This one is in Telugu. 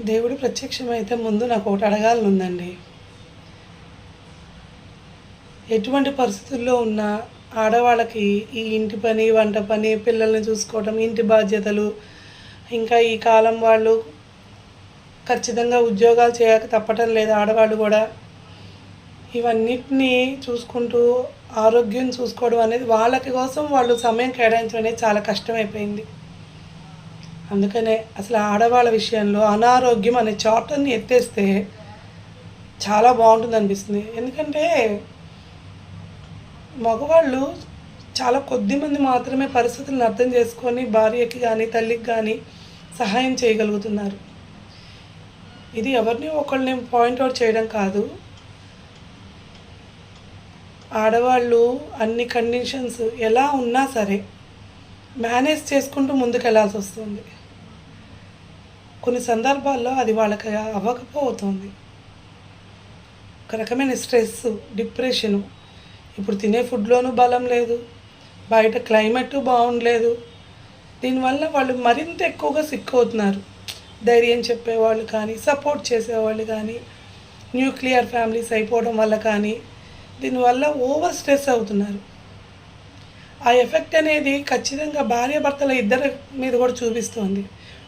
దేవుడు ప్రత్యక్షమైతే ముందు నాకు ఒకటి అడగాలని ఉందండి. ఎటువంటి పరిస్థితుల్లో ఉన్నా ఆడవాళ్ళకి ఈ ఇంటి పని, వంట పని, పిల్లల్ని చూసుకోవడం, ఇంటి బాధ్యతలు, ఇంకా ఈ కాలం వాళ్ళు ఖచ్చితంగా ఉద్యోగాలు చేయక తప్పటం లేదు ఆడవాళ్ళు కూడా. ఇవన్నిటిని చూసుకుంటూ ఆరోగ్యం చూసుకోవడం అనేది వాళ్ళకి కోసం వాళ్ళు సమయం కేటాయించడం అనేది చాలా కష్టమైపోయింది. అందుకనే అసలు ఆడవాళ్ళ విషయంలో అనారోగ్యం అనే చాప్టర్ని ఎత్తేస్తే చాలా బాగుంటుంది అనిపిస్తుంది. ఎందుకంటే మగవాళ్ళు చాలా కొద్దిమంది మాత్రమే పరిస్థితులను అర్థం చేసుకొని భార్యకి కానీ తల్లికి కానీ సహాయం చేయగలుగుతున్నారు. ఇది ఎవరిని ఒకళ్ళని పాయింట్అవుట్ చేయడం కాదు. ఆడవాళ్ళు అన్ని కండిషన్స్ ఎలా ఉన్నా సరే మేనేజ్ చేసుకుంటూ ముందుకు వెళ్ళాల్సి వస్తుంది. కొన్ని సందర్భాల్లో అది వాళ్ళకి అవ్వకపోతుంది. ఒక రకమైన స్ట్రెస్, డిప్రెషను, ఇప్పుడు తినే ఫుడ్లోనూ బలం లేదు, బయట క్లైమేట్ బాగుండలేదు. దీనివల్ల వాళ్ళు మరింత ఎక్కువగా సిక్ అవుతున్నారు. ధైర్యం చెప్పేవాళ్ళు కానీ, సపోర్ట్ చేసేవాళ్ళు కానీ, న్యూక్లియర్ ఫ్యామిలీస్ అయిపోవడం వల్ల కానీ దీనివల్ల ఓవర్ స్ట్రెస్ అవుతున్నారు. ఆ ఎఫెక్ట్ అనేది ఖచ్చితంగా భార్యాభర్తల ఇద్దరి మీద కూడా చూపిస్తుంది.